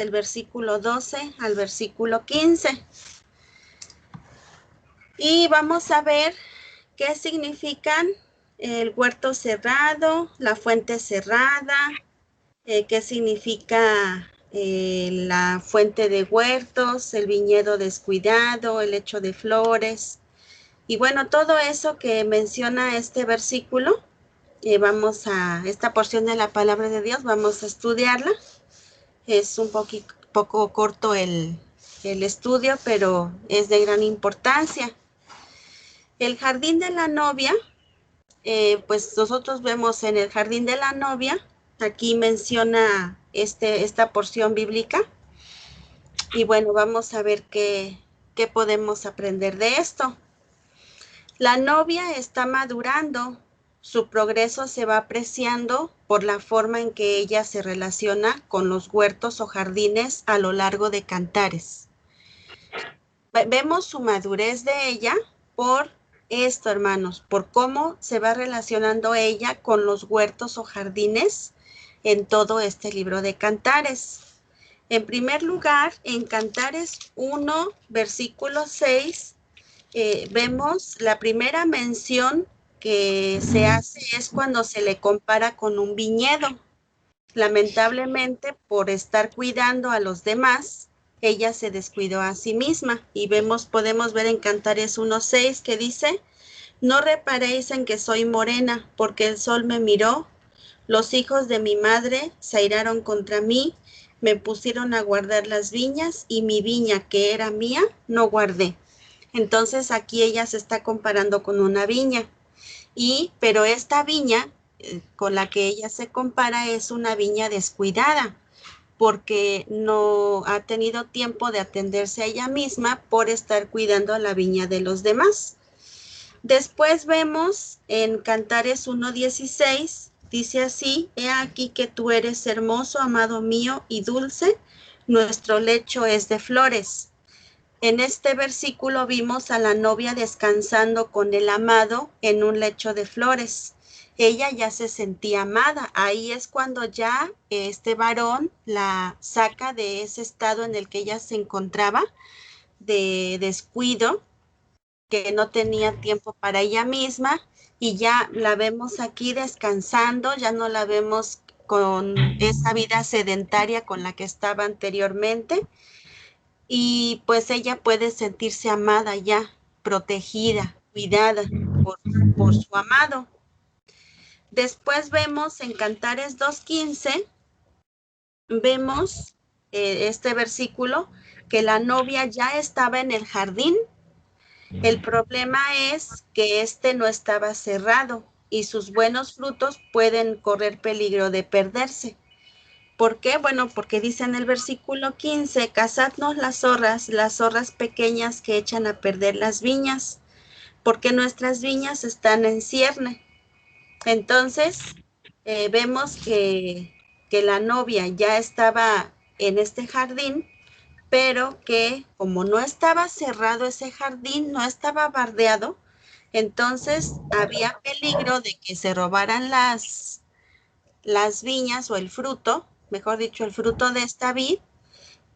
del versículo 12 al versículo 15. Y vamos a ver qué significan el huerto cerrado, la fuente cerrada, qué significa la fuente de huertos, el viñedo descuidado, el lecho de flores. Y bueno, todo eso que menciona este versículo, vamos a esta porción de la palabra de Dios, vamos a estudiarla. Es un poco corto el estudio, pero es de gran importancia. El jardín de la novia, pues nosotros vemos en el jardín de la novia, aquí menciona esta porción bíblica. Y bueno, vamos a ver qué podemos aprender de esto. La novia está madurando, su progreso se va apreciando por la forma en que ella se relaciona con los huertos o jardines a lo largo de Cantares. Vemos su madurez de ella por esto, hermanos, por cómo se va relacionando ella con los huertos o jardines en todo este libro de Cantares. En primer lugar, en Cantares 1, versículo 6, vemos la primera mención que se hace es cuando se le compara con un viñedo. Lamentablemente, por estar cuidando a los demás, ella se descuidó a sí misma. Y podemos ver en Cantares 1:6 que dice: no reparéis en que soy morena, porque el sol me miró. Los hijos de mi madre se airaron contra mí, me pusieron a guardar las viñas, y mi viña, que era mía, no guardé. Entonces aquí ella se está comparando con una viña, pero esta viña con la que ella se compara es una viña descuidada, porque no ha tenido tiempo de atenderse a ella misma por estar cuidando a la viña de los demás. Después vemos en Cantares 1:16, dice así: he aquí que tú eres hermoso, amado mío, y dulce, nuestro lecho es de flores. En este versículo vimos a la novia descansando con el amado en un lecho de flores. Ella ya se sentía amada. Ahí es cuando ya este varón la saca de ese estado en el que ella se encontraba, de descuido, que no tenía tiempo para ella misma, y ya la vemos aquí descansando, ya no la vemos con esa vida sedentaria con la que estaba anteriormente. Y pues ella puede sentirse amada ya, protegida, cuidada por su amado. Después vemos en Cantares 2:15, vemos este versículo, que la novia ya estaba en el jardín. El problema es que este no estaba cerrado y sus buenos frutos pueden correr peligro de perderse. ¿Por qué? Bueno, porque dice en el versículo 15, cazadnos las zorras pequeñas que echan a perder las viñas, porque nuestras viñas están en cierne. Entonces, vemos que la novia ya estaba en este jardín, pero que como no estaba cerrado ese jardín, no estaba bardeado, entonces había peligro de que se robaran las viñas o el fruto, mejor dicho, el fruto de esta vid,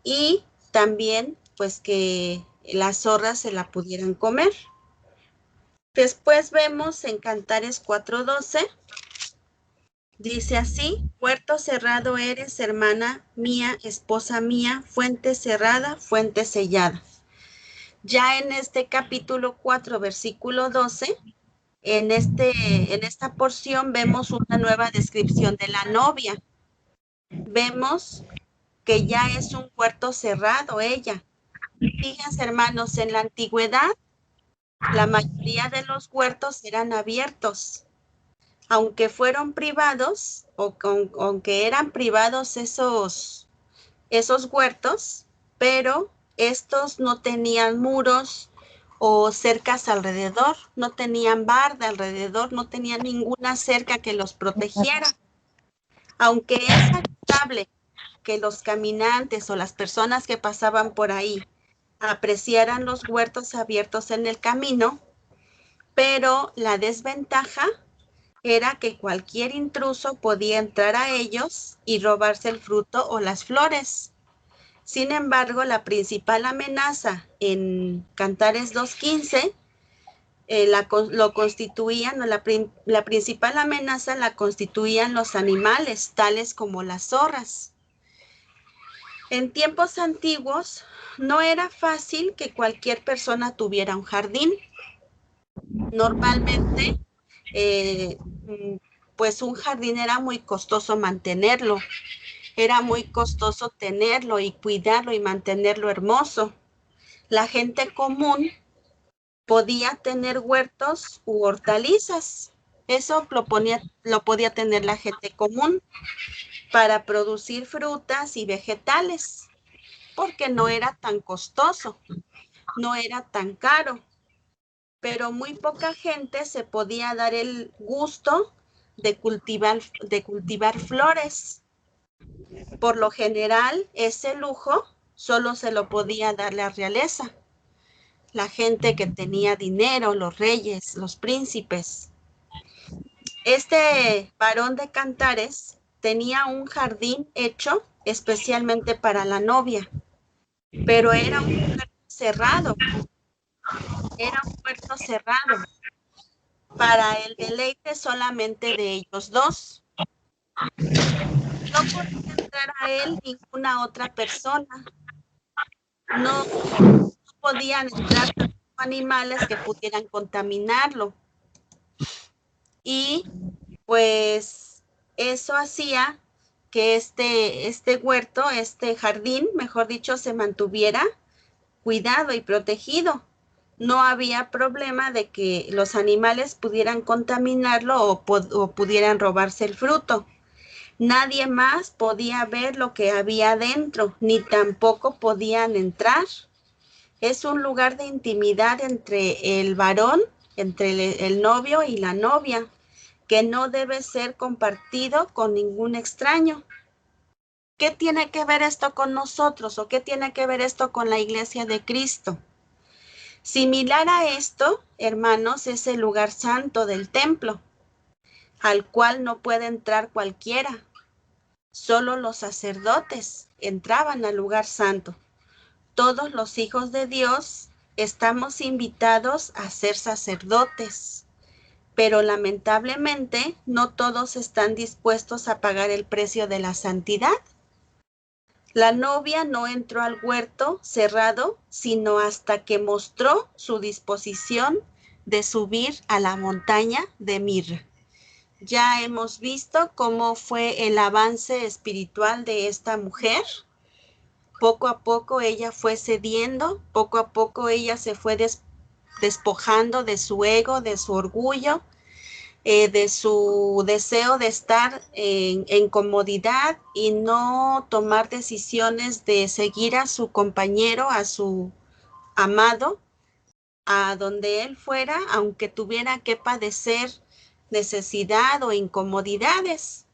y también pues que las zorras se la pudieran comer. Después vemos en Cantares 4:12, dice así: huerto cerrado eres, hermana mía, esposa mía, fuente cerrada, fuente sellada. Ya en este capítulo 4, versículo 12, en esta porción vemos una nueva descripción de la novia. Vemos que ya es un huerto cerrado ella. Fíjense, hermanos, en la antigüedad la mayoría de los huertos eran abiertos, aunque fueron privados, aunque eran privados esos huertos, pero estos no tenían muros o cercas alrededor, no tenían barda alrededor, no tenían ninguna cerca que los protegiera. Aunque es aceptable que los caminantes o las personas que pasaban por ahí apreciaran los huertos abiertos en el camino, pero la desventaja era que cualquier intruso podía entrar a ellos y robarse el fruto o las flores. Sin embargo, la principal amenaza en Cantares 2:15 lo constituían, la principal amenaza la constituían los animales, tales como las zorras. En tiempos antiguos no era fácil que cualquier persona tuviera un jardín. Normalmente, pues un jardín era muy costoso mantenerlo, era muy costoso tenerlo y cuidarlo y mantenerlo hermoso. La gente común podía tener huertos u hortalizas. Eso lo podía tener la gente común para producir frutas y vegetales, porque no era tan costoso, no era tan caro, pero muy poca gente se podía dar el gusto de cultivar flores. Por lo general, ese lujo solo se lo podía dar la realeza, la gente que tenía dinero, los reyes, los príncipes. Este varón de Cantares tenía un jardín hecho especialmente para la novia, pero era un huerto cerrado, era un huerto cerrado para el deleite solamente de ellos dos. No podía entrar a él ninguna otra persona, no podían entrar animales que pudieran contaminarlo. Y pues eso hacía que este huerto, este jardín, mejor dicho, se mantuviera cuidado y protegido. No había problema de que los animales pudieran contaminarlo o pudieran robarse el fruto. Nadie más podía ver lo que había dentro, ni tampoco podían entrar. Es un lugar de intimidad entre el varón, entre el novio y la novia, que no debe ser compartido con ningún extraño. ¿Qué tiene que ver esto con nosotros o qué tiene que ver esto con la Iglesia de Cristo? Similar a esto, hermanos, es el lugar santo del templo, al cual no puede entrar cualquiera. Solo los sacerdotes entraban al lugar santo. Todos los hijos de Dios estamos invitados a ser sacerdotes, pero lamentablemente no todos están dispuestos a pagar el precio de la santidad. La novia no entró al huerto cerrado, sino hasta que mostró su disposición de subir a la montaña de mirra. Ya hemos visto cómo fue el avance espiritual de esta mujer. Poco a poco ella fue cediendo, poco a poco ella se fue despojando de su ego, de su orgullo, de su deseo de estar en comodidad y no tomar decisiones de seguir a su compañero, a su amado, a donde él fuera, aunque tuviera que padecer necesidad o incomodidades.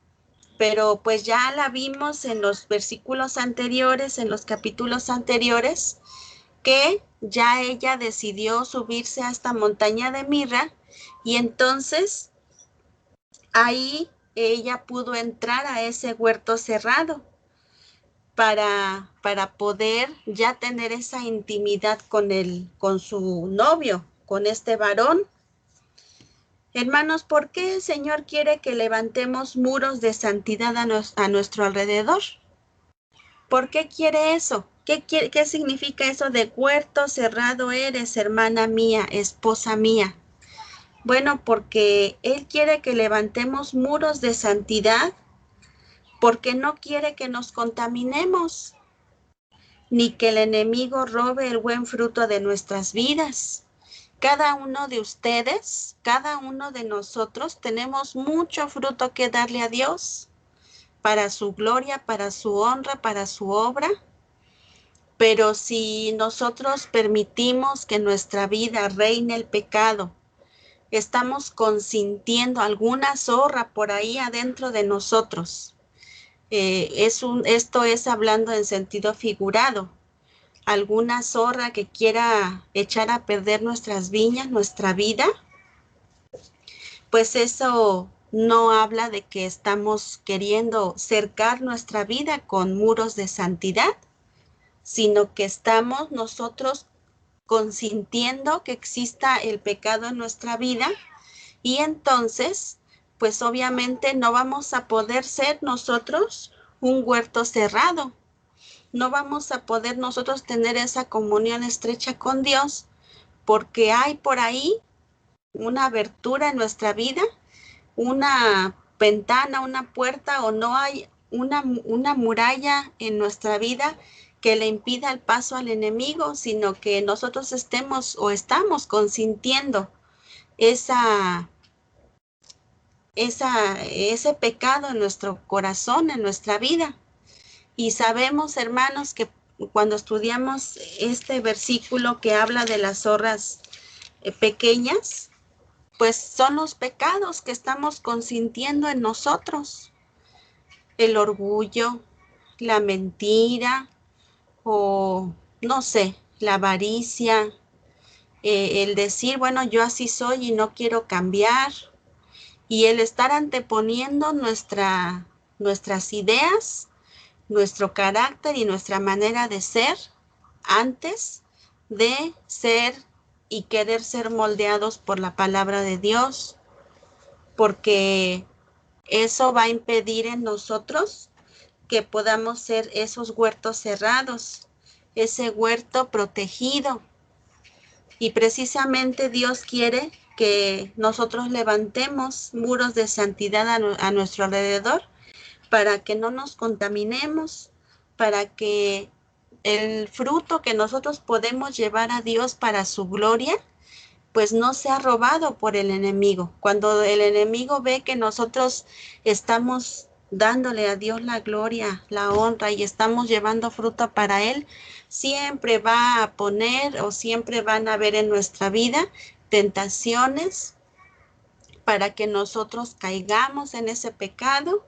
Pero pues ya la vimos en los versículos anteriores, en los capítulos anteriores, que ya ella decidió subirse a esta montaña de mirra y entonces ahí ella pudo entrar a ese huerto cerrado para poder ya tener esa intimidad con su novio, con este varón. Hermanos, ¿por qué el Señor quiere que levantemos muros de santidad a nuestro alrededor? ¿Por qué quiere eso? ¿Qué significa eso de huerto cerrado eres, hermana mía, esposa mía? Bueno, porque Él quiere que levantemos muros de santidad, porque no quiere que nos contaminemos, ni que el enemigo robe el buen fruto de nuestras vidas. Cada uno de ustedes, cada uno de nosotros tenemos mucho fruto que darle a Dios para su gloria, para su honra, para su obra. Pero si nosotros permitimos que en nuestra vida reine el pecado, estamos consintiendo alguna zorra por ahí adentro de nosotros. Esto es hablando en sentido figurado. Alguna zorra que quiera echar a perder nuestras viñas, nuestra vida, pues eso no habla de que estamos queriendo cercar nuestra vida con muros de santidad, sino que estamos nosotros consintiendo que exista el pecado en nuestra vida y entonces, pues obviamente no vamos a poder ser nosotros un huerto cerrado. No vamos a poder nosotros tener esa comunión estrecha con Dios porque hay por ahí una abertura en nuestra vida, una ventana, una puerta, o no hay una muralla en nuestra vida que le impida el paso al enemigo, sino que nosotros estemos o estamos consintiendo esa, ese pecado en nuestro corazón, en nuestra vida. Y sabemos, hermanos, que cuando estudiamos este versículo que habla de las zorras pequeñas, pues son los pecados que estamos consintiendo en nosotros. El orgullo, la mentira o no sé, la avaricia, el decir, bueno, yo así soy y no quiero cambiar, y el estar anteponiendo nuestras ideas, nuestro carácter y nuestra manera de ser antes de ser y querer ser moldeados por la palabra de Dios, porque eso va a impedir en nosotros que podamos ser esos huertos cerrados, ese huerto protegido. Y precisamente Dios quiere que nosotros levantemos muros de santidad a nuestro alrededor para que no nos contaminemos, para que el fruto que nosotros podemos llevar a Dios para su gloria, pues no sea robado por el enemigo. Cuando el enemigo ve que nosotros estamos dándole a Dios la gloria, la honra y estamos llevando fruto para Él, siempre va a poner o siempre van a haber en nuestra vida tentaciones para que nosotros caigamos en ese pecado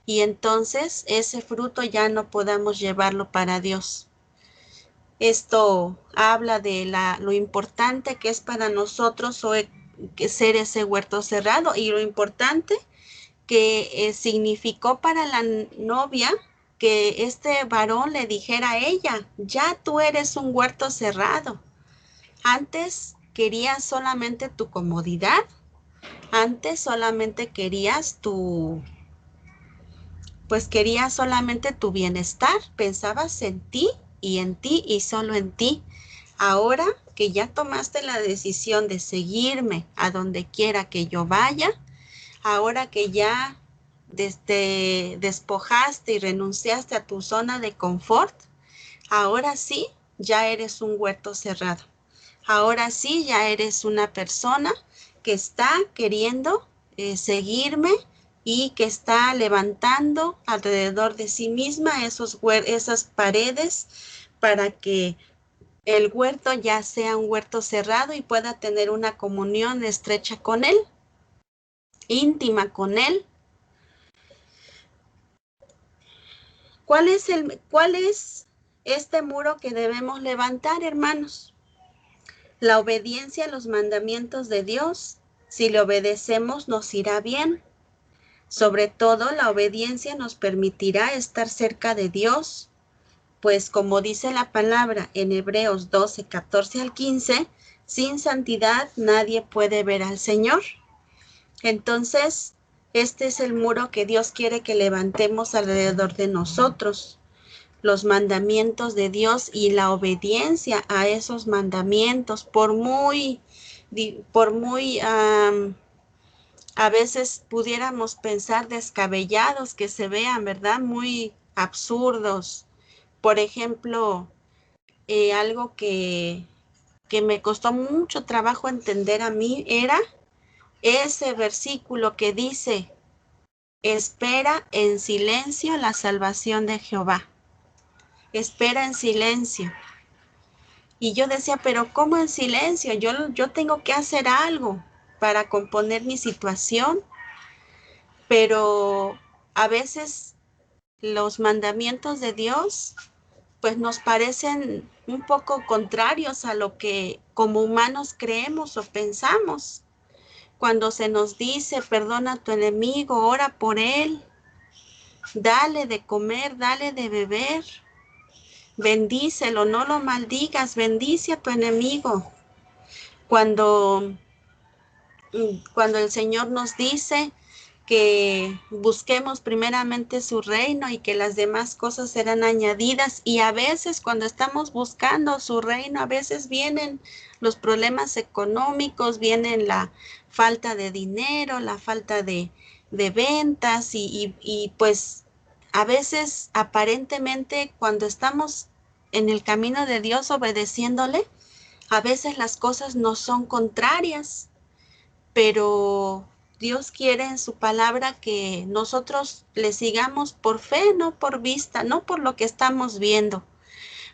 y entonces ese fruto ya no podamos llevarlo para Dios. Esto habla de lo importante que es para nosotros ser ese huerto cerrado y lo importante que significó para la novia que este varón le dijera a ella, ya tú eres un huerto cerrado. Antes querías solamente tu comodidad, antes solamente querías solamente tu bienestar, pensabas en ti y solo en ti. Ahora que ya tomaste la decisión de seguirme a donde quiera que yo vaya, ahora que ya despojaste y renunciaste a tu zona de confort, ahora sí ya eres un huerto cerrado. Ahora sí ya eres una persona que está queriendo seguirme y que está levantando alrededor de sí misma esas paredes para que el huerto ya sea un huerto cerrado y pueda tener una comunión estrecha con Él, íntima con Él. ¿Cuál es este muro que debemos levantar, hermanos? La obediencia a los mandamientos de Dios. Si le obedecemos, nos irá bien. Sobre todo, la obediencia nos permitirá estar cerca de Dios, pues como dice la palabra en Hebreos 12, 14 al 15, sin santidad nadie puede ver al Señor. Entonces, este es el muro que Dios quiere que levantemos alrededor de nosotros. Los mandamientos de Dios y la obediencia a esos mandamientos, por muy a veces pudiéramos pensar descabellados que se vean, ¿verdad? Muy absurdos. Por ejemplo, algo que me costó mucho trabajo entender a mí era ese versículo que dice, espera en silencio la salvación de Jehová. Espera en silencio. Y yo decía, pero ¿cómo en silencio? Yo tengo que hacer algo para componer mi situación, pero a veces los mandamientos de Dios pues nos parecen un poco contrarios a lo que como humanos creemos o pensamos. Cuando se nos dice, perdona a tu enemigo, ora por él, dale de comer, dale de beber, bendícelo, no lo maldigas, bendice a tu enemigo. Cuando, cuando el Señor nos dice que busquemos primeramente su reino y que las demás cosas serán añadidas. Y a veces cuando estamos buscando su reino, a veces vienen los problemas económicos, vienen la falta de dinero, la falta de ventas y pues a veces aparentemente cuando estamos en el camino de Dios obedeciéndole, a veces las cosas no son contrarias, pero Dios quiere en su palabra que nosotros le sigamos por fe, no por vista, no por lo que estamos viendo,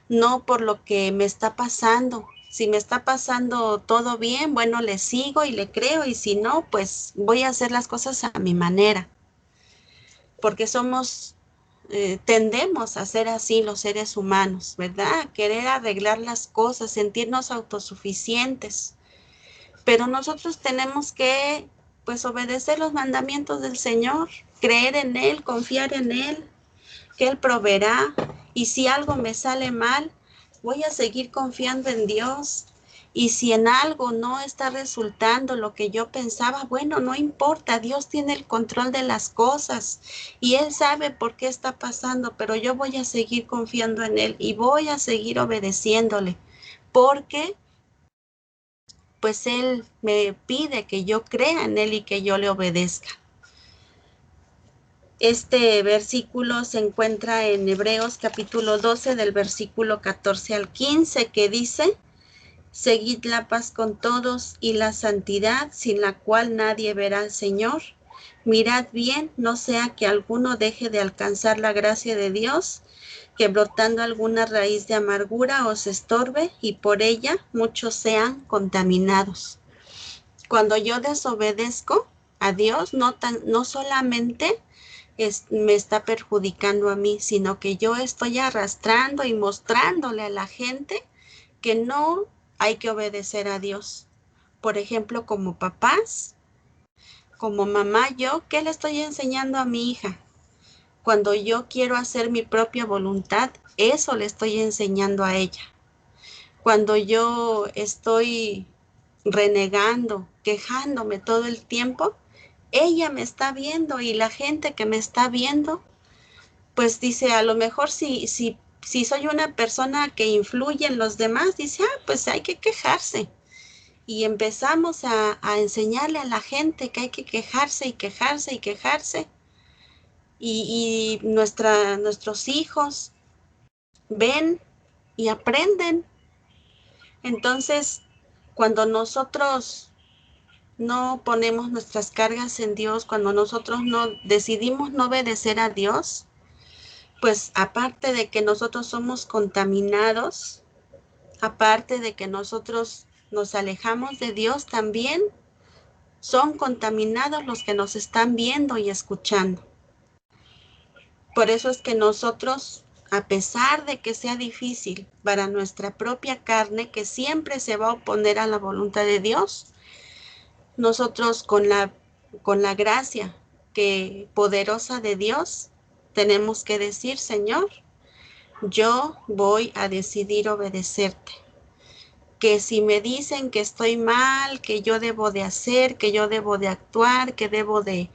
no por lo que me está pasando. Si me está pasando todo bien, bueno, le sigo y le creo, y si no, pues voy a hacer las cosas a mi manera, porque tendemos a ser así los seres humanos, ¿verdad? A querer arreglar las cosas, sentirnos autosuficientes. Pero nosotros tenemos que, pues, obedecer los mandamientos del Señor, creer en Él, confiar en Él, que Él proveerá. Y si algo me sale mal, voy a seguir confiando en Dios. Y si en algo no está resultando lo que yo pensaba, bueno, no importa, Dios tiene el control de las cosas y Él sabe por qué está pasando, pero yo voy a seguir confiando en Él y voy a seguir obedeciéndole, porque pues Él me pide que yo crea en Él y que yo le obedezca. Este versículo se encuentra en Hebreos capítulo 12 del versículo 14 al 15, que dice: seguid la paz con todos y la santidad, sin la cual nadie verá al Señor. Mirad bien, no sea que alguno deje de alcanzar la gracia de Dios, que brotando alguna raíz de amargura os estorbe y por ella muchos sean contaminados. Cuando yo desobedezco a Dios, no solamente me está perjudicando a mí, sino que yo estoy arrastrando y mostrándole a la gente que no hay que obedecer a Dios. Por ejemplo, como papás, como mamá, yo, ¿qué le estoy enseñando a mi hija? Cuando yo quiero hacer mi propia voluntad, eso le estoy enseñando a ella. Cuando yo estoy renegando, quejándome todo el tiempo, ella me está viendo y la gente que me está viendo, pues dice, a lo mejor si soy una persona que influye en los demás, dice, pues hay que quejarse. Y empezamos a enseñarle a la gente que hay que quejarse y quejarse y quejarse. Y nuestros hijos ven y aprenden. Entonces, cuando nosotros no ponemos nuestras cargas en Dios, cuando nosotros no decidimos no obedecer a Dios, pues aparte de que nosotros somos contaminados, aparte de que nosotros nos alejamos de Dios, también son contaminados los que nos están viendo y escuchando. Por eso es que nosotros, a pesar de que sea difícil para nuestra propia carne, que siempre se va a oponer a la voluntad de Dios, nosotros con la gracia poderosa de Dios, tenemos que decir, Señor, yo voy a decidir obedecerte. Que si me dicen que estoy mal, que yo debo de hacer, que yo debo de actuar, que debo de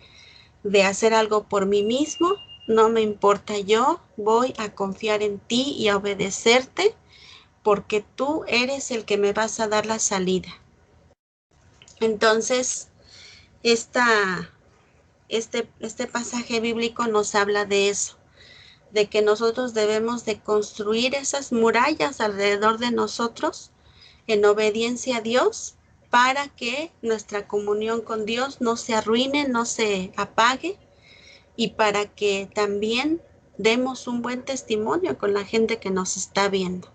hacer algo por mí mismo, no me importa, yo voy a confiar en ti y a obedecerte, porque tú eres el que me vas a dar la salida. Entonces, este pasaje bíblico nos habla de eso, de que nosotros debemos de construir esas murallas alrededor de nosotros en obediencia a Dios, para que nuestra comunión con Dios no se arruine, no se apague, y para que también demos un buen testimonio con la gente que nos está viendo,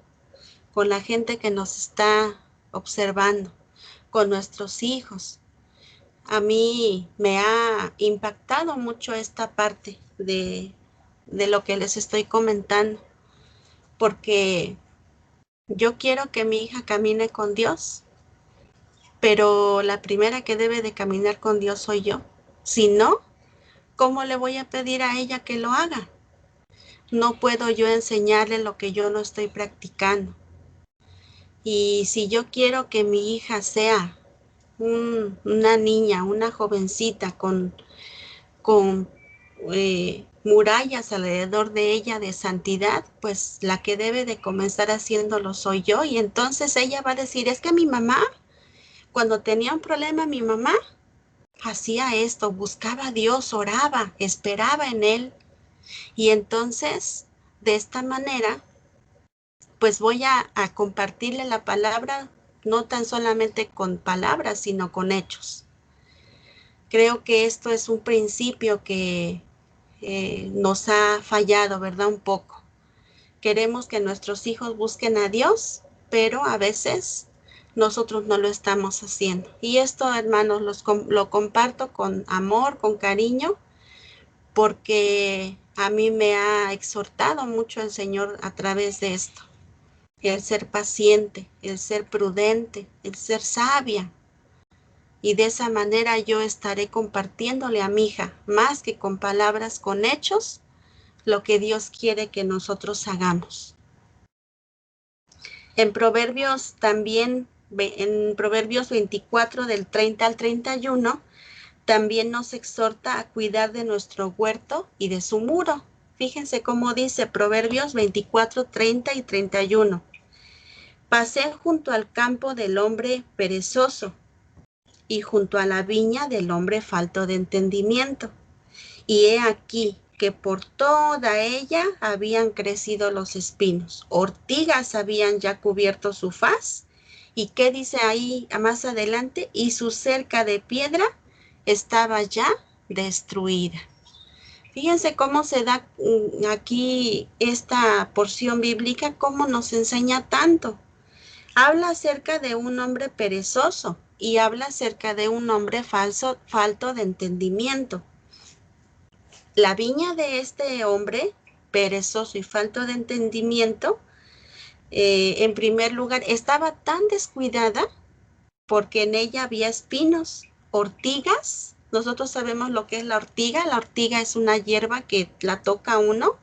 con la gente que nos está observando, con nuestros hijos. A mí me ha impactado mucho esta parte de lo que les estoy comentando, porque yo quiero que mi hija camine con Dios, pero la primera que debe de caminar con Dios soy yo. Si no, ¿cómo le voy a pedir a ella que lo haga? No puedo yo enseñarle lo que yo no estoy practicando. Y si yo quiero que mi hija sea una niña, una jovencita con murallas alrededor de ella de santidad, pues la que debe de comenzar haciéndolo soy yo. Y entonces ella va a decir, es que mi mamá, cuando tenía un problema, mi mamá hacía esto, buscaba a Dios, oraba, esperaba en Él. Y entonces, de esta manera, pues voy a compartirle la palabra, no tan solamente con palabras, sino con hechos. Creo que esto es un principio que nos ha fallado, ¿verdad? Un poco. Queremos que nuestros hijos busquen a Dios, pero a veces nosotros no lo estamos haciendo. Y esto, hermanos, lo comparto con amor, con cariño, porque a mí me ha exhortado mucho el Señor a través de esto. El ser paciente, el ser prudente, el ser sabia. Y de esa manera yo estaré compartiéndole a mi hija, más que con palabras, con hechos, lo que Dios quiere que nosotros hagamos. En Proverbios también, en Proverbios 24 del 30 al 31, también nos exhorta a cuidar de nuestro huerto y de su muro. Fíjense cómo dice Proverbios 24, 30 y 31. Pasé junto al campo del hombre perezoso y junto a la viña del hombre falto de entendimiento. Y he aquí que por toda ella habían crecido los espinos, ortigas habían ya cubierto su faz. ¿Y qué dice ahí más adelante? Y su cerca de piedra estaba ya destruida. Fíjense cómo se da aquí esta porción bíblica, cómo nos enseña tanto. Habla acerca de un hombre perezoso y habla acerca de un hombre falto de entendimiento. La viña de este hombre, perezoso y falto de entendimiento, en primer lugar, estaba tan descuidada porque en ella había espinos, ortigas. Nosotros sabemos lo que es la ortiga. La ortiga es una hierba que la toca uno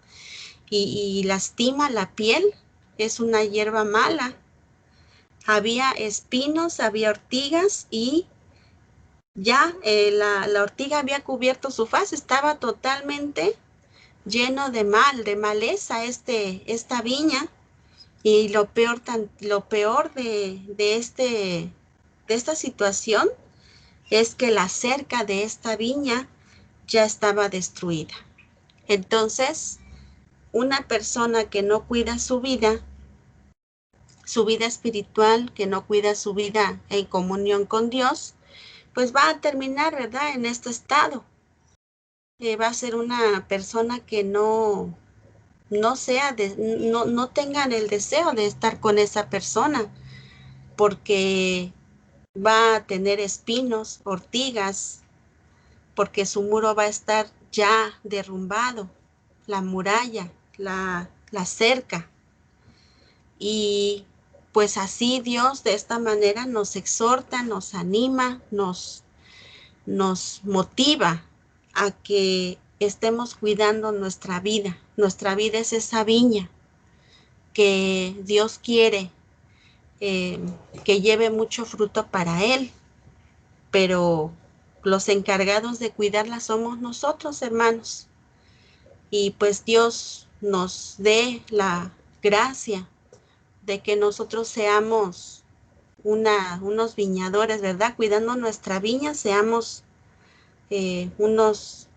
y lastima la piel. Es una hierba mala. Había espinos, había ortigas y ya la ortiga había cubierto su faz, estaba totalmente lleno de de maleza esta viña. Y lo peor de esta situación es que la cerca de esta viña ya estaba destruida. Entonces, una persona que no cuida su vida espiritual, que no cuida su vida en comunión con Dios, pues va a terminar, ¿verdad?, en este estado. Va a ser una persona que no tengan el deseo de estar con esa persona, porque va a tener espinos, ortigas, porque su muro va a estar ya derrumbado, la muralla, la cerca. Y pues así Dios de esta manera nos exhorta, nos anima, nos motiva a que estemos cuidando nuestra vida. Nuestra vida es esa viña que Dios quiere eh, que lleve mucho fruto para Él, pero los encargados de cuidarla somos nosotros, hermanos. Y pues Dios nos dé la gracia de que nosotros seamos unos viñadores, ¿verdad? Cuidando nuestra viña, seamos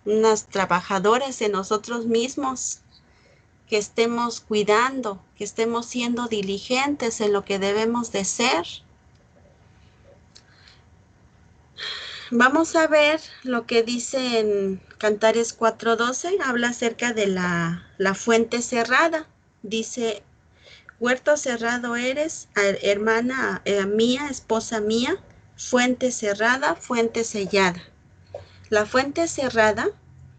unas trabajadores en nosotros mismos, que estemos cuidando, que estemos siendo diligentes en lo que debemos de ser. Vamos a ver lo que dice en Cantares 4:12, habla acerca de la fuente cerrada. Dice, huerto cerrado eres, hermana mía, esposa mía, fuente cerrada, fuente sellada. La fuente cerrada,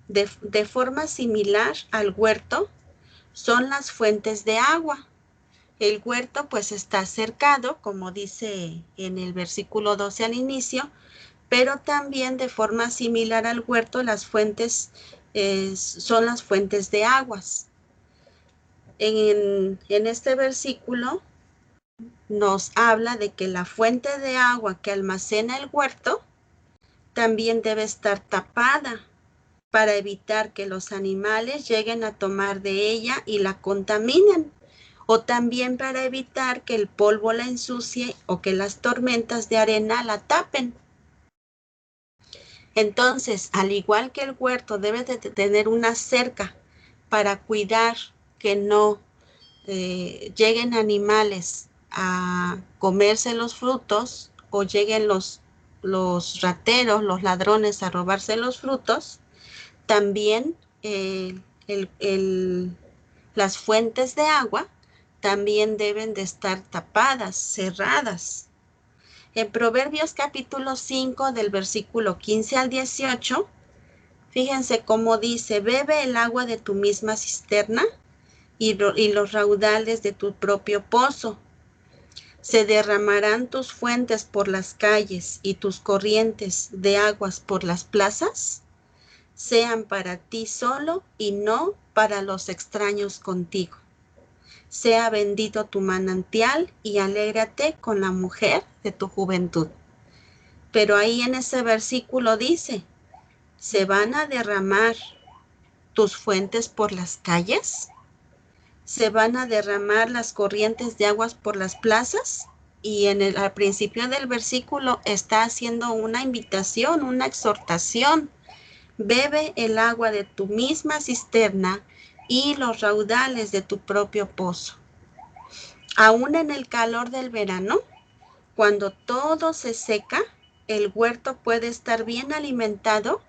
de forma similar al huerto, son las fuentes de agua. El huerto pues está cercado, como dice en el versículo 12 al inicio, pero también de forma similar al huerto las fuentes son las fuentes de aguas. En este versículo nos habla de que la fuente de agua que almacena el huerto también debe estar tapada para evitar que los animales lleguen a tomar de ella y la contaminen, o también para evitar que el polvo la ensucie o que las tormentas de arena la tapen. Entonces, al igual que el huerto debe de tener una cerca para cuidar que no lleguen animales a comerse los frutos o lleguen los rateros, los ladrones a robarse los frutos, también las fuentes de agua también deben de estar tapadas, cerradas. En Proverbios capítulo 5 del versículo 15 al 18, fíjense cómo dice: bebe el agua de tu misma cisterna y los raudales de tu propio pozo. Se derramarán tus fuentes por las calles y tus corrientes de aguas por las plazas. Sean para ti solo y no para los extraños contigo. Sea bendito tu manantial y alégrate con la mujer de tu juventud. Pero ahí en ese versículo dice: ¿se van a derramar tus fuentes por las calles? ¿Se van a derramar las corrientes de aguas por las plazas? Y al principio del versículo está haciendo una invitación, una exhortación. Bebe el agua de tu misma cisterna y los raudales de tu propio pozo. Aún en el calor del verano, cuando todo se seca, el huerto puede estar bien alimentado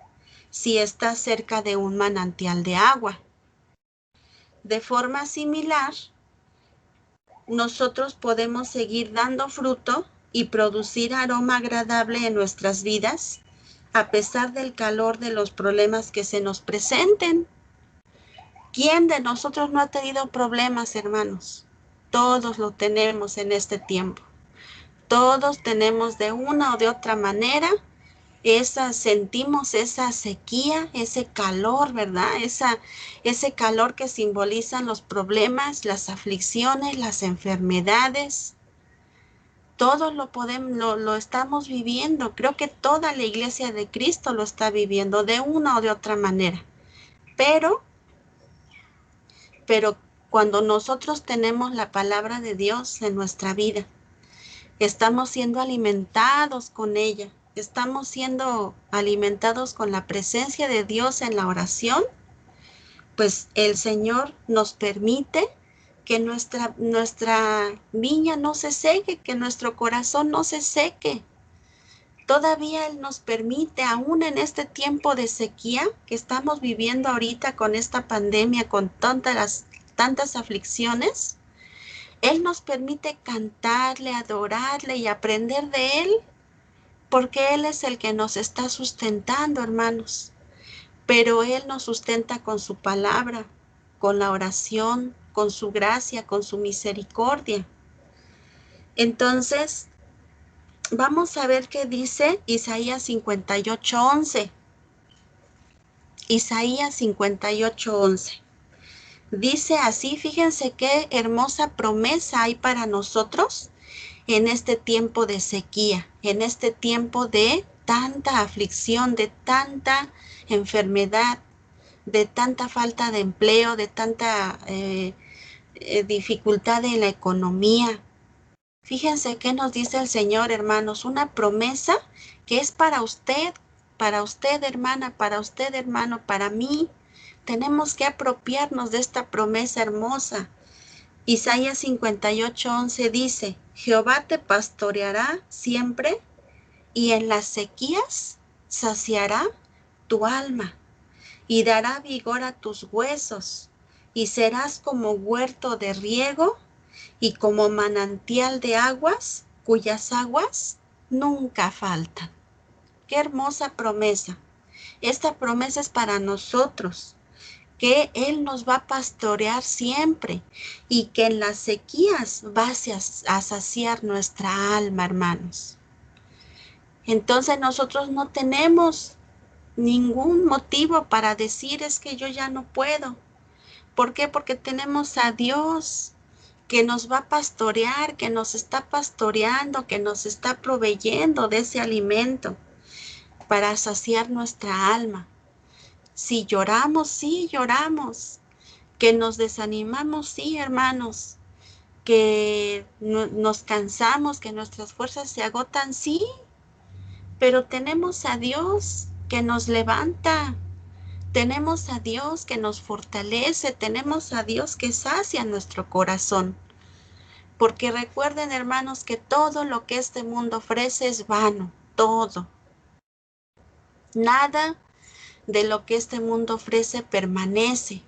si está cerca de un manantial de agua. De forma similar, nosotros podemos seguir dando fruto y producir aroma agradable en nuestras vidas, a pesar del calor de los problemas que se nos presenten. ¿Quién de nosotros no ha tenido problemas, hermanos? Todos lo tenemos en este tiempo. Todos tenemos de una o de otra manera sentimos esa sequía, ese calor, ¿verdad? Ese calor que simbolizan los problemas, las aflicciones, las enfermedades. Todos lo estamos viviendo. Creo que toda la iglesia de Cristo lo está viviendo de una o de otra manera. Pero cuando nosotros tenemos la palabra de Dios en nuestra vida, estamos siendo alimentados con ella, estamos siendo alimentados con la presencia de Dios en la oración, pues el Señor nos permite que nuestra viña no se seque, que nuestro corazón no se seque. Todavía Él nos permite, aún en este tiempo de sequía que estamos viviendo ahorita con esta pandemia, con tantas aflicciones, Él nos permite cantarle, adorarle y aprender de Él, porque Él es el que nos está sustentando, hermanos. Pero Él nos sustenta con su palabra, con la oración, con su gracia, con su misericordia. Entonces, vamos a ver qué dice Isaías 58:11. Isaías 58:11. Dice así, fíjense qué hermosa promesa hay para nosotros en este tiempo de sequía, en este tiempo de tanta aflicción, de tanta enfermedad, de tanta falta de empleo, de tanta dificultad en la economía. Fíjense qué nos dice el Señor, hermanos, una promesa que es para usted, hermana, para usted, hermano, para mí. Tenemos que apropiarnos de esta promesa hermosa. Isaías 58:11 dice: Jehová te pastoreará siempre y en las sequías saciará tu alma y dará vigor a tus huesos y serás como huerto de riego y como manantial de aguas cuyas aguas nunca faltan. Qué hermosa promesa. Esta promesa es para nosotros, que Él nos va a pastorear siempre y que en las sequías va a saciar nuestra alma, hermanos. Entonces nosotros no tenemos ningún motivo para decir: es que yo ya no puedo, ¿Por qué? Porque tenemos a Dios que nos va a pastorear, que nos está pastoreando, que nos está proveyendo de ese alimento para saciar nuestra alma. Si lloramos, sí lloramos. Que nos desanimamos, sí, hermanos. Que nos cansamos, que nuestras fuerzas se agotan, sí. Pero tenemos a Dios que nos levanta. Tenemos a Dios que nos fortalece. Tenemos a Dios que sacia nuestro corazón. Porque recuerden, hermanos, que todo lo que este mundo ofrece es vano. Todo. Nada de lo que este mundo ofrece permanece,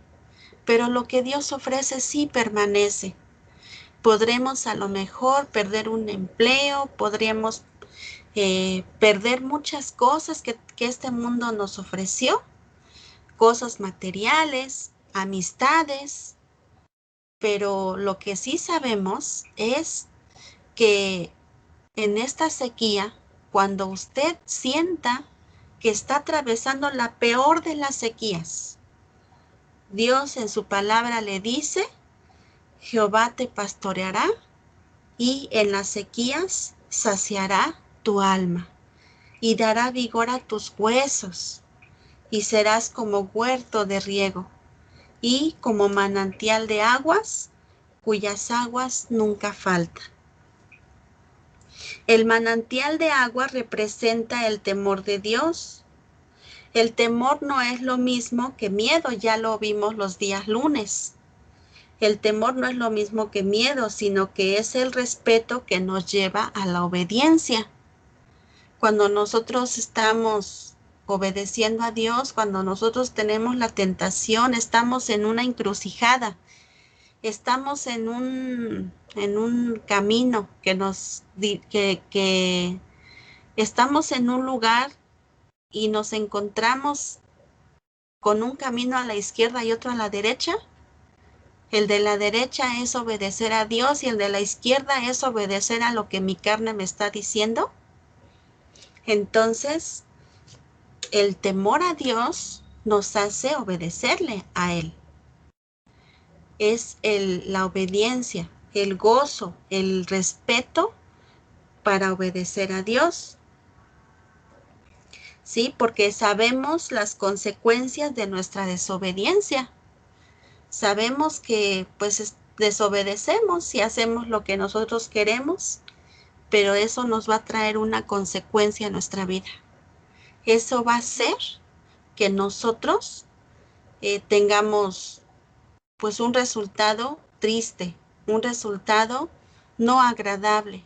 pero lo que Dios ofrece sí permanece. Podremos a lo mejor perder un empleo, podríamos perder muchas cosas que este mundo nos ofreció, cosas materiales, amistades, pero lo que sí sabemos es que en esta sequía, cuando usted sienta que está atravesando la peor de las sequías, Dios en su palabra le dice: Jehová te pastoreará y en las sequías saciará tu alma y dará vigor a tus huesos y serás como huerto de riego y como manantial de aguas cuyas aguas nunca faltan. El manantial de agua representa el temor de Dios. El temor no es lo mismo que miedo, ya lo vimos los días lunes. El temor no es lo mismo que miedo, sino que es el respeto que nos lleva a la obediencia. Cuando nosotros estamos obedeciendo a Dios, cuando nosotros tenemos la tentación, estamos en una encrucijada, estamos en un camino que estamos en un lugar y nos encontramos con un camino a la izquierda y otro a la derecha. El de la derecha es obedecer a Dios y el de la izquierda es obedecer a lo que mi carne me está diciendo. Entonces, el temor a Dios nos hace obedecerle a Él. Es la obediencia, el gozo, el respeto para obedecer a Dios. Sí, porque sabemos las consecuencias de nuestra desobediencia. Sabemos que pues desobedecemos y hacemos lo que nosotros queremos, pero eso nos va a traer una consecuencia en nuestra vida. Eso va a hacer que nosotros tengamos pues un resultado triste, un resultado no agradable.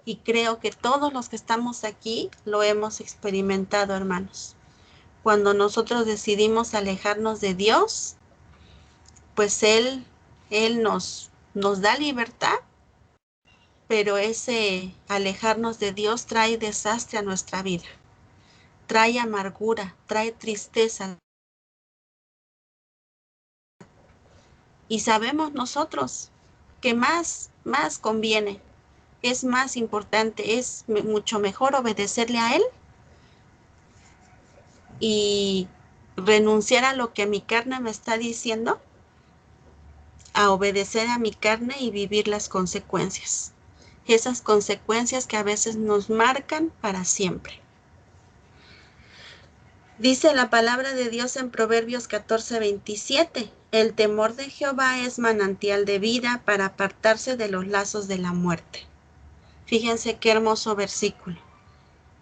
Y creo que todos los que estamos aquí lo hemos experimentado, hermanos. Cuando nosotros decidimos alejarnos de Dios, pues Él nos da libertad, pero ese alejarnos de Dios trae desastre a nuestra vida, trae amargura, trae tristeza. Y sabemos nosotros que más conviene, es más importante, es mucho mejor obedecerle a Él y renunciar a lo que mi carne me está diciendo, a obedecer a mi carne y vivir las consecuencias. Esas consecuencias que a veces nos marcan para siempre. Dice la palabra de Dios en Proverbios 14:27, el temor de Jehová es manantial de vida para apartarse de los lazos de la muerte. Fíjense qué hermoso versículo.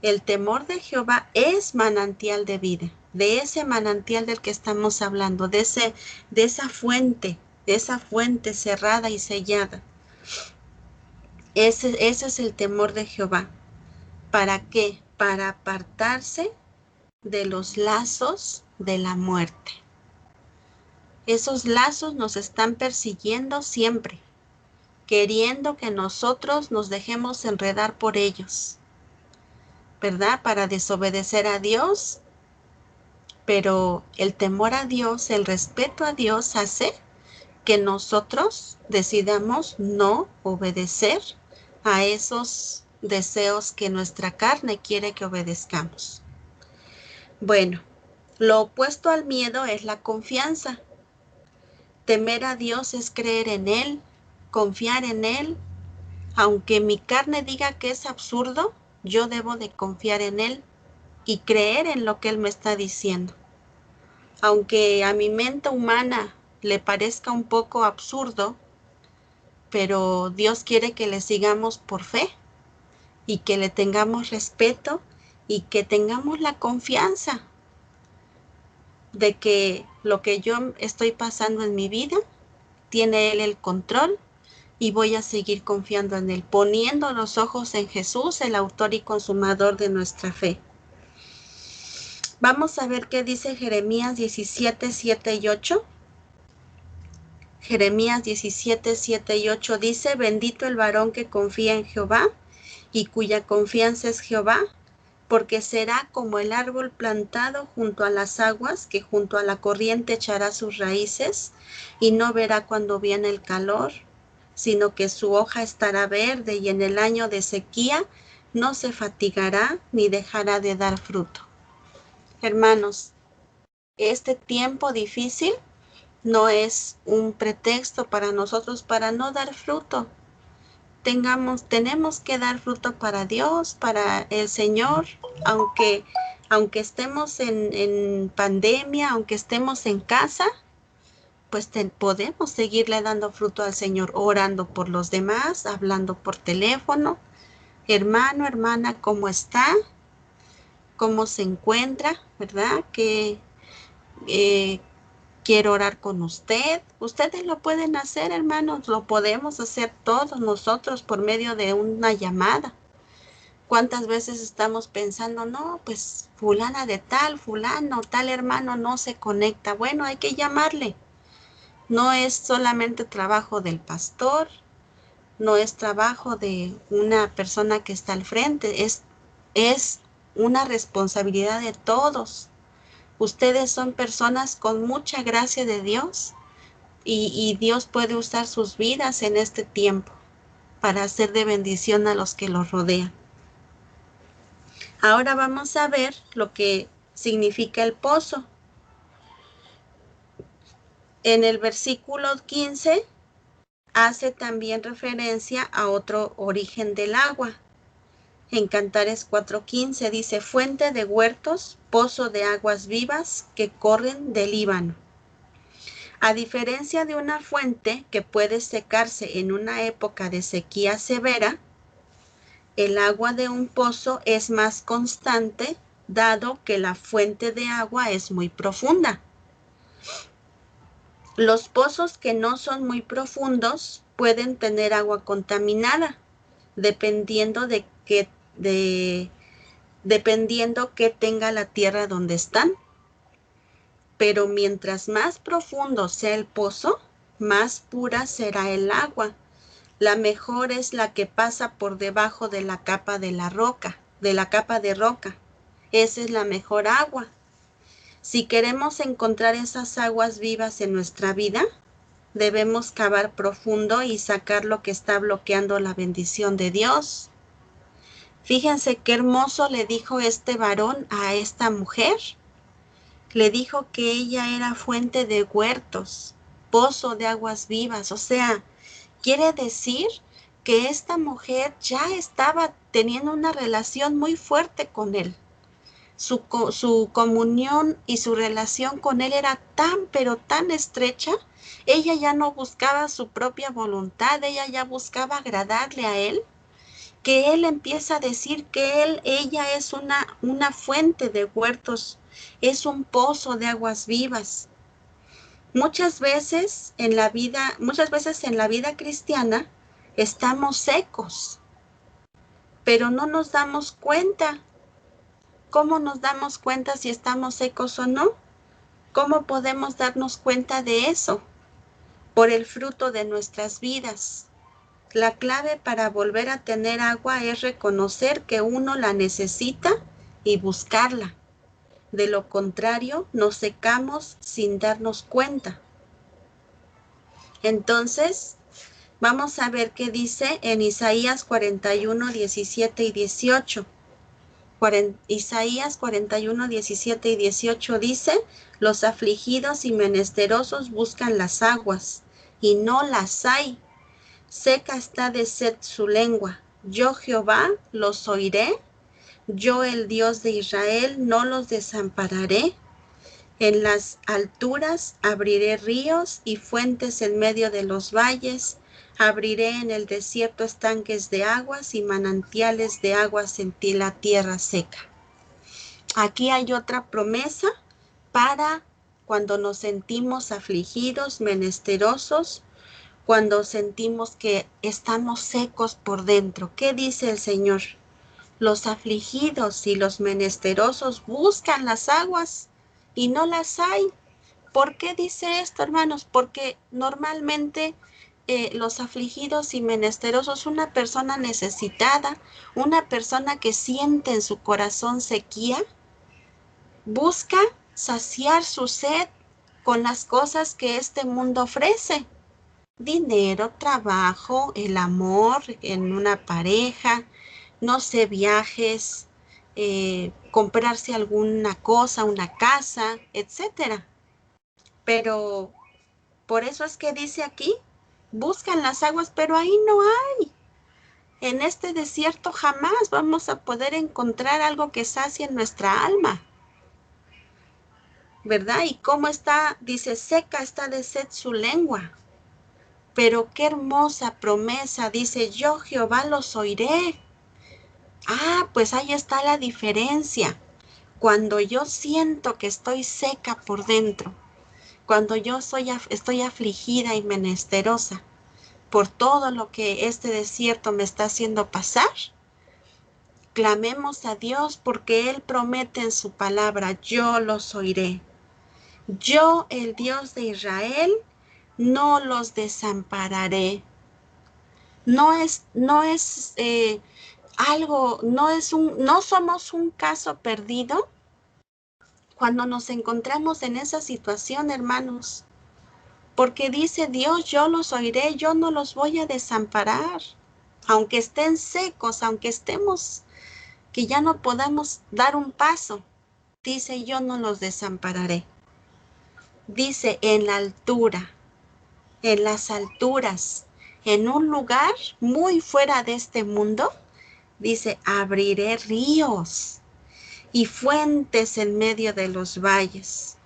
El temor de Jehová es manantial de vida, de ese manantial del que estamos hablando, de esa fuente cerrada y sellada. Ese es el temor de Jehová. ¿Para qué? Para apartarse de los lazos de la muerte. Esos lazos nos están persiguiendo siempre, queriendo que nosotros nos dejemos enredar por ellos, ¿verdad? Para desobedecer a Dios, pero el temor a Dios, el respeto a Dios hace que nosotros decidamos no obedecer a esos deseos que nuestra carne quiere que obedezcamos. Bueno, lo opuesto al miedo es la confianza. Temer a Dios es creer en Él, confiar en Él. Aunque mi carne diga que es absurdo, yo debo de confiar en Él y creer en lo que Él me está diciendo. Aunque a mi mente humana le parezca un poco absurdo, pero Dios quiere que le sigamos por fe y que le tengamos respeto y que tengamos la confianza de que lo que yo estoy pasando en mi vida tiene Él el control y voy a seguir confiando en Él, poniendo los ojos en Jesús, el autor y consumador de nuestra fe. Vamos a ver qué dice Jeremías 17, 7 y 8. Jeremías 17, 7 y 8 dice: bendito el varón que confía en Jehová y cuya confianza es Jehová, porque será como el árbol plantado junto a las aguas, que junto a la corriente echará sus raíces y no verá cuando viene el calor, sino que su hoja estará verde y en el año de sequía no se fatigará ni dejará de dar fruto. Hermanos, este tiempo difícil no es un pretexto para nosotros para no dar fruto. Tenemos que dar fruto para Dios, para el Señor, aunque estemos en pandemia, aunque estemos en casa, pues podemos seguirle dando fruto al Señor, orando por los demás, hablando por teléfono. Hermano, hermana, ¿cómo está? ¿Cómo se encuentra? ¿Verdad? Que quiero orar con usted. Ustedes lo pueden hacer, hermanos, lo podemos hacer todos nosotros por medio de una llamada. ¿Cuántas veces estamos pensando, no, pues fulana de tal, fulano, tal hermano no se conecta? Bueno, hay que llamarle. No es solamente trabajo del pastor, no es trabajo de una persona que está al frente, es una responsabilidad de todos. Ustedes son personas con mucha gracia de Dios y Dios puede usar sus vidas en este tiempo para hacer de bendición a los que los rodean. Ahora vamos a ver lo que significa el pozo. En el versículo 15 hace también referencia a otro origen del agua. En Cantares 4:15 dice: fuente de huertos, pozo de aguas vivas que corren del Líbano. A diferencia de una fuente que puede secarse en una época de sequía severa, el agua de un pozo es más constante, dado que la fuente de agua es muy profunda. Los pozos que no son muy profundos pueden tener agua contaminada, dependiendo que tenga la tierra donde están. Pero mientras más profundo sea el pozo, más pura será el agua. La mejor es la que pasa por debajo de la capa de la roca, de la capa de roca. Esa es la mejor agua. Si queremos encontrar esas aguas vivas en nuestra vida, debemos cavar profundo y sacar lo que está bloqueando la bendición de Dios. Fíjense qué hermoso le dijo este varón a esta mujer. Le dijo que ella era fuente de huertos, pozo de aguas vivas. O sea, quiere decir que esta mujer ya estaba teniendo una relación muy fuerte con él. Su comunión y su relación con él era tan, pero tan estrecha. Ella ya no buscaba su propia voluntad, ella ya buscaba agradarle a él, que él empieza a decir que ella es una fuente de huertos, es un pozo de aguas vivas. Muchas veces en la vida cristiana estamos secos, pero no nos damos cuenta. ¿Cómo nos damos cuenta si estamos secos o no? ¿Cómo podemos darnos cuenta de eso? Por el fruto de nuestras vidas. La clave para volver a tener agua es reconocer que uno la necesita y buscarla. De lo contrario, nos secamos sin darnos cuenta. Entonces, vamos a ver qué dice en Isaías 41, 17 y 18. Isaías 41, 17 y 18 dice, los afligidos y menesterosos buscan las aguas, y no las hay. Seca está de sed su lengua. Yo Jehová los oiré, yo el Dios de Israel no los desampararé. En las alturas abriré ríos y fuentes en medio de los valles. Abriré en el desierto estanques de aguas y manantiales de aguas en la tierra seca. Aquí hay otra promesa para cuando nos sentimos afligidos, menesterosos, cuando sentimos que estamos secos por dentro. ¿Qué dice el Señor? Los afligidos y los menesterosos buscan las aguas y no las hay. ¿Por qué dice esto, hermanos? Porque normalmente los afligidos y menesterosos, una persona necesitada, una persona que siente en su corazón sequía, busca saciar su sed con las cosas que este mundo ofrece. Dinero, trabajo, el amor en una pareja, no sé, viajes, comprarse alguna cosa, una casa, etcétera. Pero por eso es que dice aquí, buscan las aguas, pero ahí no hay. En este desierto jamás vamos a poder encontrar algo que sacie nuestra alma, ¿verdad? Y cómo está, dice, seca está de sed su lengua. Pero qué hermosa promesa, dice, yo Jehová los oiré. Ah, pues ahí está la diferencia. Cuando yo siento que estoy seca por dentro, cuando yo estoy afligida y menesterosa por todo lo que este desierto me está haciendo pasar, clamemos a Dios porque Él promete en su palabra, yo los oiré. Yo, el Dios de Israel, no los desampararé. No es algo, no somos un caso perdido cuando nos encontramos en esa situación, hermanos. Porque dice Dios, yo los oiré, yo no los voy a desamparar. Aunque estén secos, aunque estemos, que ya no podamos dar un paso, dice, yo no los desampararé. Dice, en la altura, en las alturas, en un lugar muy fuera de este mundo, dice, abriré ríos y fuentes en medio de los valles.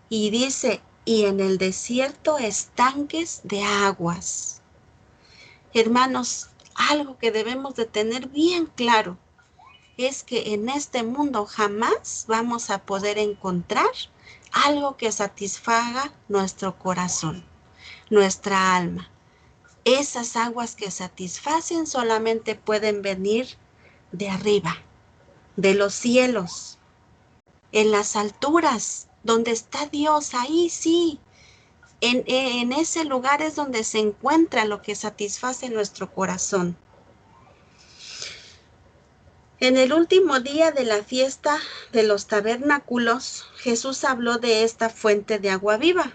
Y dice, y en el desierto estanques de aguas. Hermanos, algo que debemos de tener bien claro es que en este mundo jamás vamos a poder encontrar algo que satisfaga nuestro corazón, nuestra alma. Esas aguas que satisfacen solamente pueden venir de arriba, de los cielos, en las alturas, donde está Dios, ahí sí. En ese lugar es donde se encuentra lo que satisface nuestro corazón. En el último día de la fiesta de los tabernáculos, Jesús habló de esta fuente de agua viva.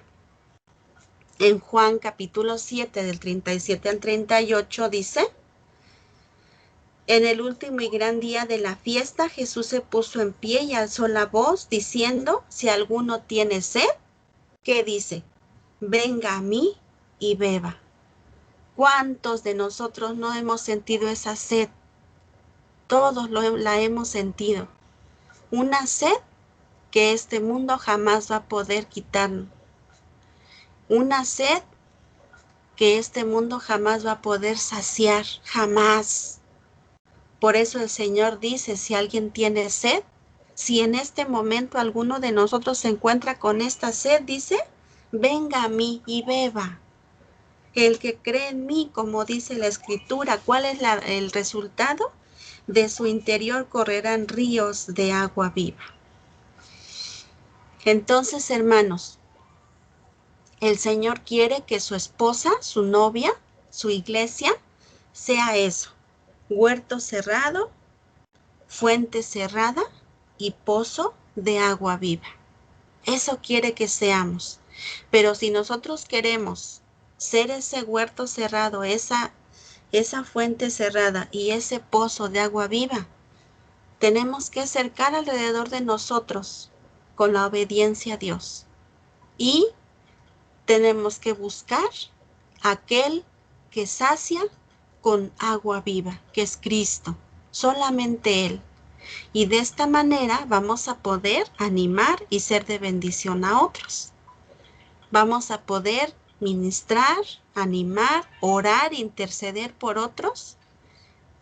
En Juan capítulo 7, del 37 al 38 dice, en el último y gran día de la fiesta, Jesús se puso en pie y alzó la voz, diciendo, si alguno tiene sed, ¿qué dice? Venga a mí y beba. ¿Cuántos de nosotros no hemos sentido esa sed? Todos la hemos sentido. Una sed que este mundo jamás va a poder quitarnos. Una sed que este mundo jamás va a poder saciar, jamás. Por eso el Señor dice, si alguien tiene sed, si en este momento alguno de nosotros se encuentra con esta sed, dice, venga a mí y beba. El que cree en mí, como dice la Escritura, ¿cuál es el resultado? De su interior correrán ríos de agua viva. Entonces, hermanos, el Señor quiere que su esposa, su novia, su iglesia, sea eso. Huerto cerrado, fuente cerrada y pozo de agua viva. Eso quiere que seamos. Pero si nosotros queremos ser ese huerto cerrado, esa fuente cerrada y ese pozo de agua viva, tenemos que acercar alrededor de nosotros con la obediencia a Dios. Y tenemos que buscar aquel que sacia con agua viva, que es Cristo, solamente Él. Y de esta manera vamos a poder animar y ser de bendición a otros. Vamos a poder ministrar, animar, orar, interceder por otros,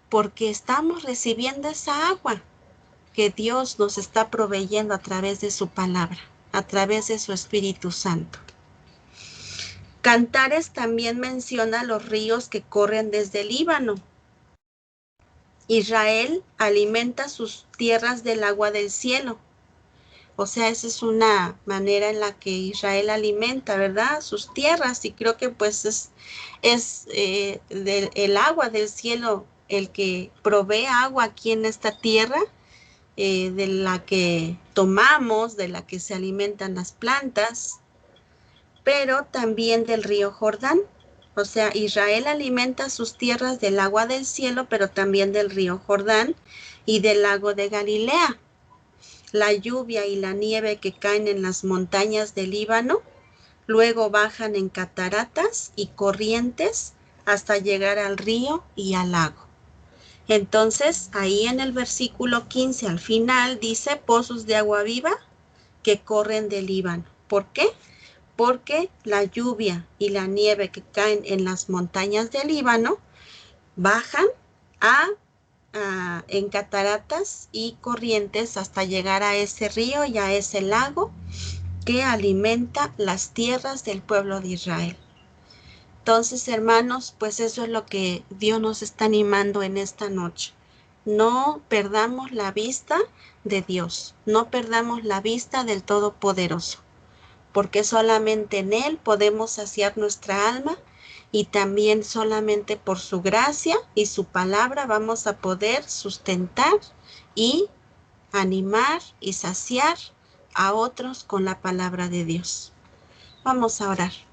porque estamos recibiendo esa agua que Dios nos está proveyendo a través de su palabra, a través de su Espíritu Santo. Cantares también menciona los ríos que corren desde el Líbano. Israel alimenta sus tierras del agua del cielo. O sea, esa es una manera en la que Israel alimenta, ¿verdad? Sus tierras, y creo que pues es el agua del cielo el que provee agua aquí en esta tierra, de la que tomamos, de la que se alimentan las plantas, pero también del río Jordán. O sea, Israel alimenta sus tierras del agua del cielo, pero también del río Jordán y del lago de Galilea. La lluvia y la nieve que caen en las montañas del Líbano, luego bajan en cataratas y corrientes hasta llegar al río y al lago. Entonces, ahí en el versículo 15 al final dice pozos de agua viva que corren del Líbano. ¿Por qué? Porque la lluvia y la nieve que caen en las montañas del Líbano bajan en cataratas y corrientes hasta llegar a ese río y a ese lago que alimenta las tierras del pueblo de Israel. Entonces, hermanos, pues eso es lo que Dios nos está animando en esta noche. No perdamos la vista de Dios, no perdamos la vista del Todopoderoso, porque solamente en Él podemos saciar nuestra alma y también solamente por su gracia y su palabra vamos a poder sustentar y animar y saciar a otros con la palabra de Dios. Vamos a orar.